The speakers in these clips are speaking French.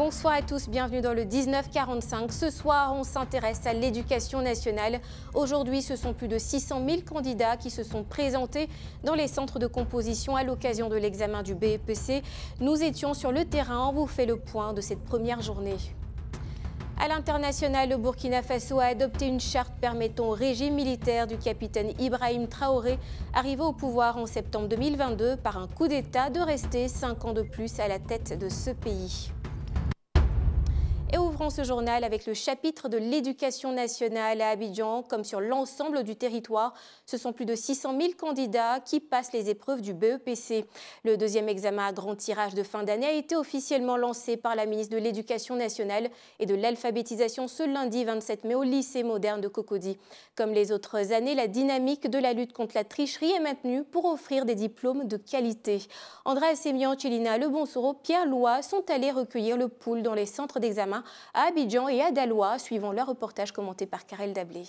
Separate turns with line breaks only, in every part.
Bonsoir à tous, bienvenue dans le 1945. Ce soir, on s'intéresse à l'éducation nationale. Aujourd'hui, ce sont plus de 600 000 candidats qui se sont présentés dans les centres de composition à l'occasion de l'examen du BEPC. Nous étions sur le terrain, on vous fait le point de cette première journée. À l'international, le Burkina Faso a adopté une charte permettant au régime militaire du capitaine Ibrahim Traoré, arrivé au pouvoir en septembre 2022 par un coup d'État, de rester 5 ans de plus à la tête de ce pays. Et ouvrons ce journal avec le chapitre de l'éducation nationale à Abidjan. Comme sur l'ensemble du territoire, ce sont plus de 600 000 candidats qui passent les épreuves du BEPC. Le deuxième examen à grand tirage de fin d'année a été officiellement lancé par la ministre de l'Éducation nationale et de l'alphabétisation ce lundi 27 mai au lycée moderne de Cocody. Comme les autres années, la dynamique de la lutte contre la tricherie est maintenue pour offrir des diplômes de qualité. André Sémian, Chilina, Le Bonsoro, Pierre Loua sont allés recueillir le pouls dans les centres d'examen à Abidjan et à Daloa, suivant leur reportage commenté par Karel Dablé.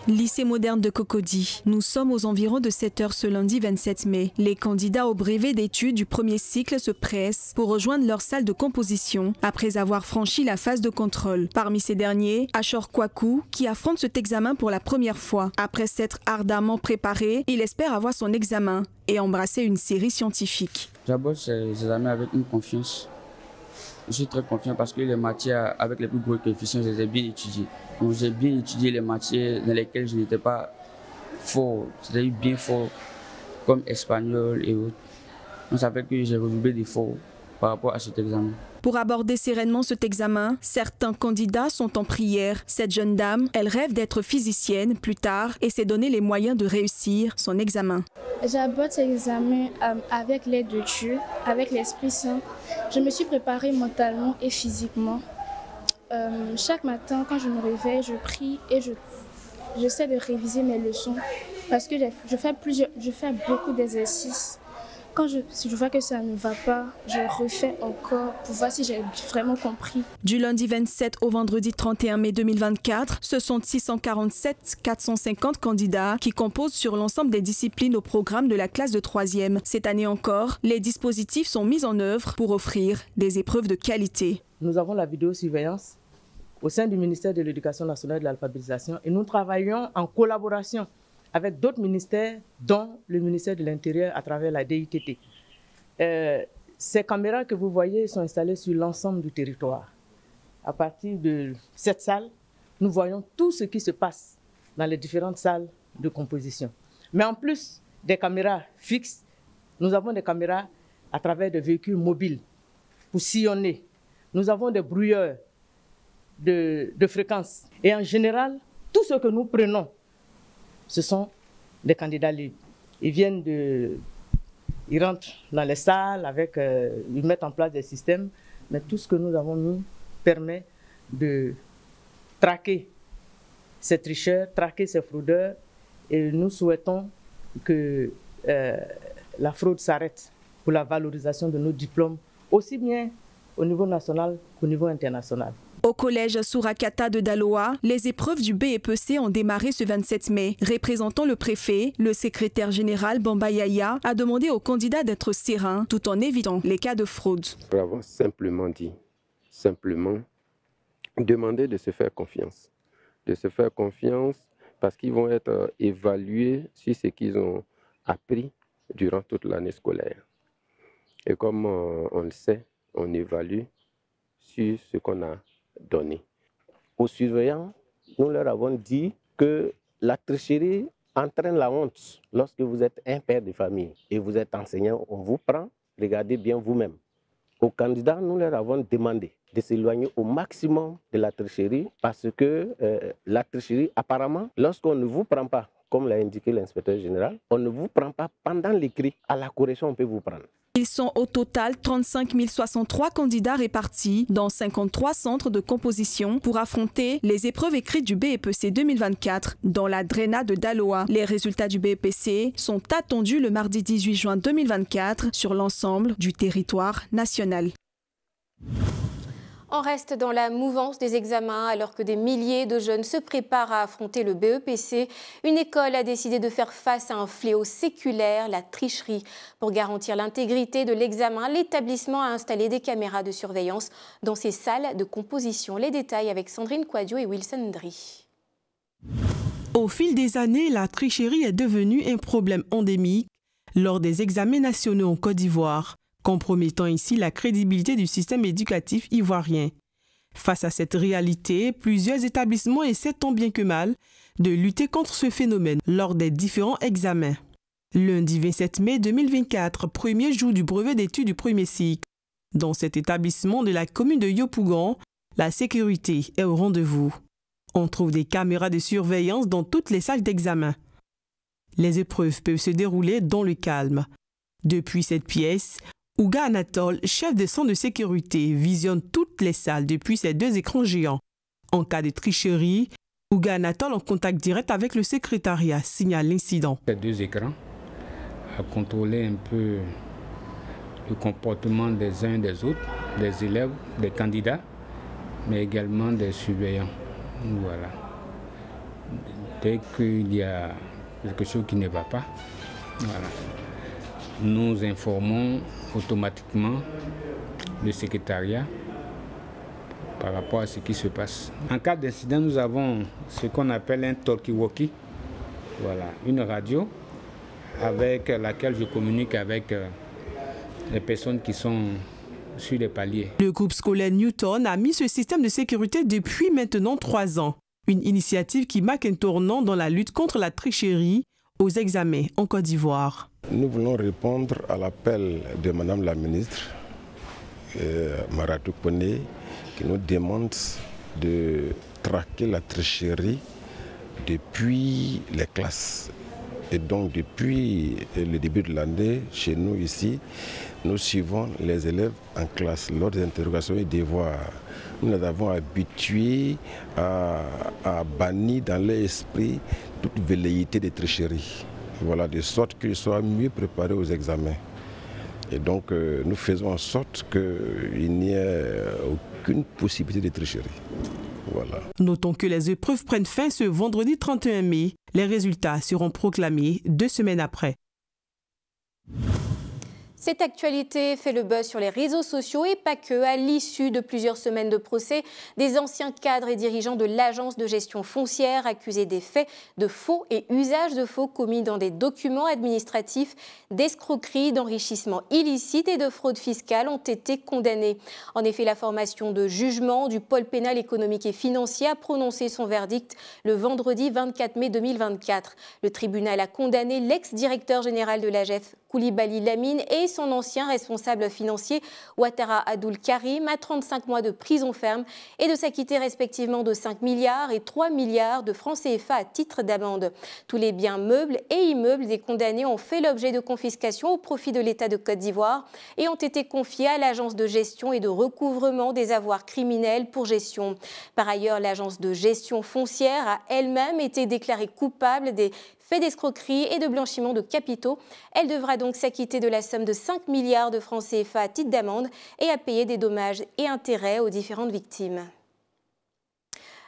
Lycée moderne de Cocody. Nous sommes aux environs de 7 h ce lundi 27 mai. Les candidats au brevet d'études du premier cycle se pressent pour rejoindre leur salle de composition après avoir franchi la phase de contrôle. Parmi ces derniers, Achor Kwaku, qui affronte cet examen pour la première fois. Après s'être ardemment préparé, il espère avoir son examen et embrasser une série scientifique.
J'aborde ces examens avec une confiance. Je suis très confiant parce que les matières avec les plus gros coefficients, je les ai bien étudiées. Donc j'ai bien étudié les matières dans lesquelles je n'étais pas fort, c'est-à-dire bien fort, comme espagnol et autres. Donc ça fait que j'ai redoublé d'efforts par rapport à cet examen.
Pour aborder sereinement cet examen, certains candidats sont en prière. Cette jeune dame, elle rêve d'être physicienne plus tard et s'est donné les moyens de réussir son examen.
J'aborde cet examen avec l'aide de Dieu, avec l'Esprit Saint. Je me suis préparée mentalement et physiquement. Chaque matin, quand je me réveille, je prie et j'essaie de réviser mes leçons parce que je fais beaucoup d'exercices. Quand je vois que ça ne va pas, je refais encore pour voir si j'ai vraiment compris. Du lundi 27 au vendredi 31 mai 2024, ce sont 647 450 candidats qui composent sur l'ensemble des disciplines au programme de la classe de 3e. Cette année encore, les dispositifs sont mis en œuvre pour offrir des épreuves de qualité.
Nous avons la vidéosurveillance au sein du ministère de l'Éducation nationale et de l'alphabétisation et nous travaillons en collaboration avec d'autres ministères, dont le ministère de l'Intérieur à travers la DITT. Ces caméras que vous voyez sont installées sur l'ensemble du territoire. À partir de cette salle, nous voyons tout ce qui se passe dans les différentes salles de composition. Mais en plus des caméras fixes, nous avons des caméras à travers des véhicules mobiles pour sillonner. Nous avons des brouilleurs de fréquences. Et en général, tout ce que nous prenons, ce sont des candidats libres. Ils rentrent dans les salles, ils mettent en place des systèmes, mais tout ce que nous avons mis permet de traquer ces tricheurs, traquer ces fraudeurs, et nous souhaitons que la fraude s'arrête pour la valorisation de nos diplômes, aussi bien au niveau national qu'au niveau international.
Au collège Sourakata de Daloa, les épreuves du BEPC ont démarré ce 27 mai. Représentant le préfet, le secrétaire général Bamba Yaya a demandé aux candidats d'être sereins tout en évitant les cas de fraude.
Nous avons simplement dit, demander de se faire confiance. De se faire confiance parce qu'ils vont être évalués sur ce qu'ils ont appris durant toute l'année scolaire. Et comme on le sait, on évalue sur ce qu'on a donné. Aux surveillants, nous leur avons dit que la tricherie entraîne la honte. Lorsque vous êtes un père de famille et vous êtes enseignant, on vous prend, regardez bien vous-même. Aux candidats, nous leur avons demandé de s'éloigner au maximum de la tricherie parce que la tricherie, apparemment, lorsqu'on ne vous prend pas, comme l'a indiqué l'inspecteur général, on ne vous prend pas pendant l'écrit. À la correction, on peut vous prendre.
Ils sont au total 35 063 candidats répartis dans 53 centres de composition pour affronter les épreuves écrites du BEPC 2024 dans la Drena de Daloa. Les résultats du BEPC sont attendus le mardi 18 juin 2024 sur l'ensemble du territoire national.
On reste dans la mouvance des examens alors que des milliers de jeunes se préparent à affronter le BEPC. Une école a décidé de faire face à un fléau séculaire, la tricherie. Pour garantir l'intégrité de l'examen, l'établissement a installé des caméras de surveillance dans ses salles de composition. Les détails avec Sandrine Quadio et Wilson Ndri.
Au fil des années, la tricherie est devenue un problème endémique lors des examens nationaux en Côte d'Ivoire, compromettant ici la crédibilité du système éducatif ivoirien. Face à cette réalité, plusieurs établissements essaient tant bien que mal de lutter contre ce phénomène lors des différents examens. Lundi 27 mai 2024, premier jour du brevet d'études du premier cycle. Dans cet établissement de la commune de Yopougon, la sécurité est au rendez-vous. On trouve des caméras de surveillance dans toutes les salles d'examen. Les épreuves peuvent se dérouler dans le calme. Depuis cette pièce, Ouga Anatole, chef de centre de sécurité, visionne toutes les salles depuis ses 2 écrans géants. En cas de tricherie, Ouga Anatole, en contact direct avec le secrétariat, signale l'incident.
Ces 2 écrans à contrôler un peu le comportement des uns et des autres, des élèves, des candidats, mais également des surveillants. Voilà. Dès qu'il y a quelque chose qui ne va pas, voilà, nous informons automatiquement le secrétariat par rapport à ce qui se passe. En cas d'incident, nous avons ce qu'on appelle un talkie-walkie, voilà, une radio avec laquelle je communique avec les personnes qui sont sur les paliers.
Le groupe scolaire Newton a mis ce système de sécurité depuis maintenant 3 ans. Une initiative qui marque un tournant dans la lutte contre la tricherie aux examens en Côte d'Ivoire.
Nous voulons répondre à l'appel de Madame la ministre Maratou Koné qui nous demande de traquer la tricherie depuis les classes. Et donc depuis le début de l'année, chez nous ici, nous suivons les élèves en classe lors des interrogations et devoirs. Nous les avons habitués à bannir dans leur esprit toute velléité de tricherie. Voilà, de sorte qu'ils soient mieux préparés aux examens. Et donc nous faisons en sorte qu'il n'y ait aucune possibilité de tricherie. Voilà.
Notons que les épreuves prennent fin ce vendredi 31 mai. Les résultats seront proclamés 2 semaines après.
Cette actualité fait le buzz sur les réseaux sociaux et pas que. À l'issue de plusieurs semaines de procès, des anciens cadres et dirigeants de l'agence de gestion foncière accusés des faits de faux et usage de faux commis dans des documents administratifs, d'escroquerie, d'enrichissement illicite et de fraude fiscale ont été condamnés. En effet, la formation de jugement du pôle pénal économique et financier a prononcé son verdict le vendredi 24 mai 2024. Le tribunal a condamné l'ex-directeur général de l'AGF, Koulibaly Lamine, et son ancien responsable financier Ouattara Abdoul Karim à 35 mois de prison ferme et de s'acquitter respectivement de 5 milliards et 3 milliards de francs CFA à titre d'amende. Tous les biens meubles et immeubles des condamnés ont fait l'objet de confiscation au profit de l'État de Côte d'Ivoire et ont été confiés à l'agence de gestion et de recouvrement des avoirs criminels pour gestion. Par ailleurs, l'agence de gestion foncière a elle-même été déclarée coupable des faits d'escroquerie et de blanchiment de capitaux. Elle devra donc s'acquitter de la somme de 5 milliards de francs CFA à titre d'amende et à payer des dommages et intérêts aux différentes victimes.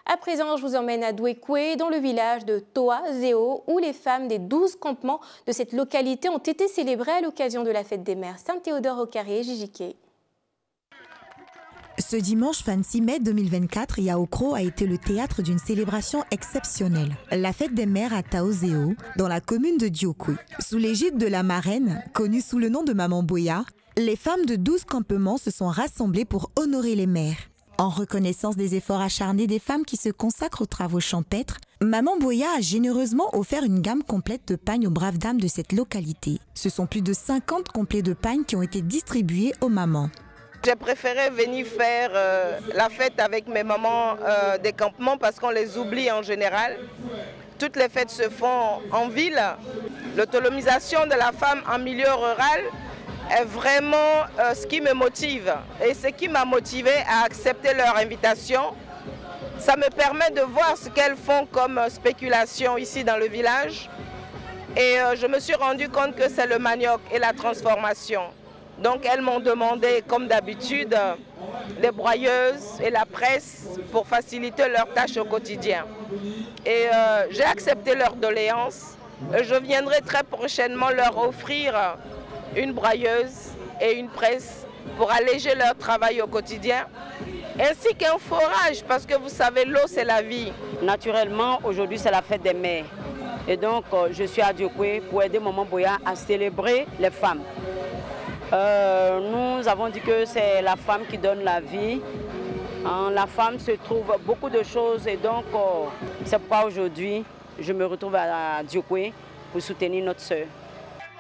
À présent, je vous emmène à Douékoué, dans le village de Toa-Zéo, où les femmes des 12 campements de cette localité ont été célébrées à l'occasion de la fête des mères. Saint-Théodore-au-Carré, JJK.
Ce dimanche 26 mai 2024, Yaoukro a été le théâtre d'une célébration exceptionnelle. La fête des mères à Taozéo, dans la commune de Diokoué. Sous l'égide de la marraine, connue sous le nom de Maman Boya, les femmes de 12 campements se sont rassemblées pour honorer les mères. En reconnaissance des efforts acharnés des femmes qui se consacrent aux travaux champêtres, Maman Boya a généreusement offert une gamme complète de pagnes aux braves dames de cette localité. Ce sont plus de 50 complets de pagnes qui ont été distribués aux mamans.
J'ai préféré venir faire la fête avec mes mamans des campements parce qu'on les oublie en général. Toutes les fêtes se font en ville. L'autonomisation de la femme en milieu rural est vraiment ce qui me motive. Et ce qui m'a motivé à accepter leur invitation, ça me permet de voir ce qu'elles font comme spéculation ici dans le village. Et je me suis rendu compte que c'est le manioc et la transformation. Donc elles m'ont demandé, comme d'habitude, des broyeuses et la presse pour faciliter leurs tâches au quotidien. Et j'ai accepté leur doléance. Je viendrai très prochainement leur offrir une broyeuse et une presse pour alléger leur travail au quotidien, ainsi qu'un forage, parce que vous savez, l'eau c'est la vie.
Naturellement, aujourd'hui c'est la fête des mères. Et donc je suis à Diokwe pour aider Maman Boya à célébrer les femmes. Nous avons dit que c'est la femme qui donne la vie. En la femme se trouve beaucoup de choses et donc c'est pourquoi aujourd'hui je me retrouve à Diokwe pour soutenir notre sœur.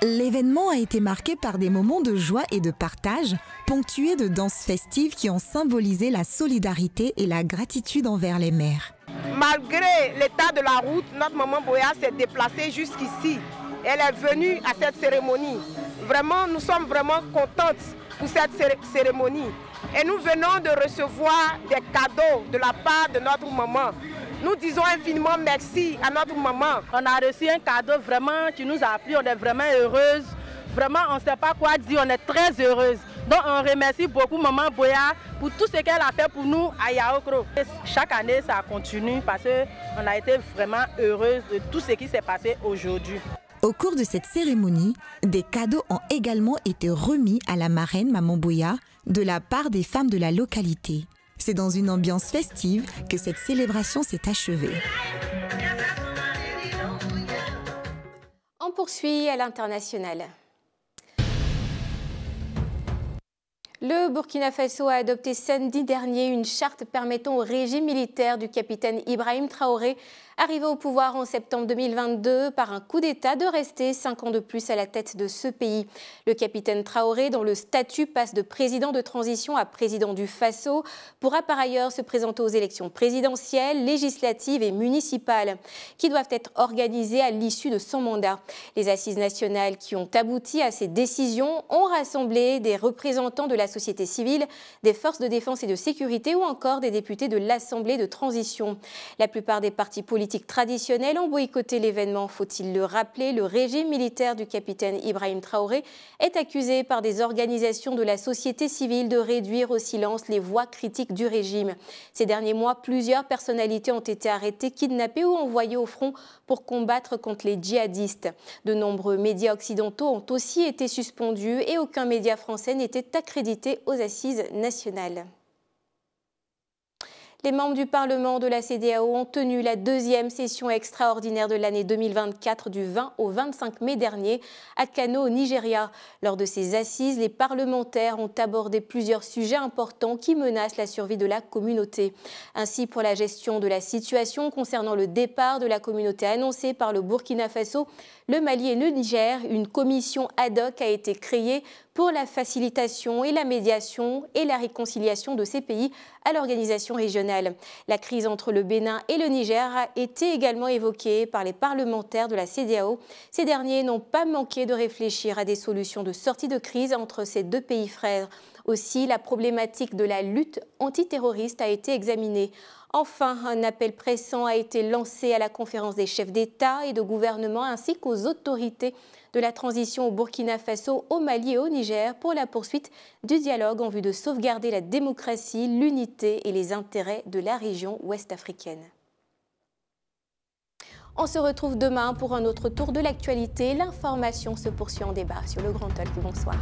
L'événement a été marqué par des moments de joie et de partage, ponctués de danses festives qui ont symbolisé la solidarité et la gratitude envers les mères.
Malgré l'état de la route, notre Maman Boya s'est déplacée jusqu'ici. Elle est venue à cette cérémonie. Vraiment, nous sommes vraiment contentes pour cette cérémonie. Et nous venons de recevoir des cadeaux de la part de notre maman. Nous disons infiniment merci à notre maman.
On a reçu un cadeau vraiment qui nous a plu, on est vraiment heureuse. Vraiment, on ne sait pas quoi dire, on est très heureuse. Donc on remercie beaucoup Maman Boya pour tout ce qu'elle a fait pour nous à Yaoukro. Chaque année, ça continue parce qu'on a été vraiment heureuse de tout ce qui s'est passé aujourd'hui.
Au cours de cette cérémonie, des cadeaux ont également été remis à la marraine Maman Boya de la part des femmes de la localité. C'est dans une ambiance festive que cette célébration s'est achevée.
On poursuit à l'international. Le Burkina Faso a adopté samedi dernier une charte permettant au régime militaire du capitaine Ibrahim Traoré, arrivé au pouvoir en septembre 2022 par un coup d'État, de rester 5 ans de plus à la tête de ce pays. Le capitaine Traoré, dont le statut passe de président de transition à président du Faso, pourra par ailleurs se présenter aux élections présidentielles, législatives et municipales, qui doivent être organisées à l'issue de son mandat. Les assises nationales qui ont abouti à ces décisions ont rassemblé des représentants de la société civile, des forces de défense et de sécurité ou encore des députés de l'Assemblée de transition. La plupart des partis politiques traditionnels ont boycotté l'événement. Faut-il le rappeler, le régime militaire du capitaine Ibrahim Traoré est accusé par des organisations de la société civile de réduire au silence les voix critiques du régime. Ces derniers mois, plusieurs personnalités ont été arrêtées, kidnappées ou envoyées au front pour combattre contre les djihadistes. De nombreux médias occidentaux ont aussi été suspendus et aucun média français n'était accrédité aux assises nationales. Les membres du Parlement de la CEDEAO ont tenu la deuxième session extraordinaire de l'année 2024 du 20 au 25 mai dernier à Kano, au Nigeria. Lors de ces assises, les parlementaires ont abordé plusieurs sujets importants qui menacent la survie de la communauté. Ainsi, pour la gestion de la situation concernant le départ de la communauté annoncé par le Burkina Faso, le Mali et le Niger, une commission ad hoc a été créée pour la facilitation et la médiation et la réconciliation de ces pays à l'organisation régionale. La crise entre le Bénin et le Niger a été également évoquée par les parlementaires de la CEDEAO. Ces derniers n'ont pas manqué de réfléchir à des solutions de sortie de crise entre ces deux pays frères. Aussi, la problématique de la lutte antiterroriste a été examinée. Enfin, un appel pressant a été lancé à la conférence des chefs d'État et de gouvernement ainsi qu'aux autorités de la transition au Burkina Faso, au Mali et au Niger pour la poursuite du dialogue en vue de sauvegarder la démocratie, l'unité et les intérêts de la région ouest-africaine. On se retrouve demain pour un autre tour de l'actualité. L'information se poursuit en débat sur Le Grand Talk. Bonsoir.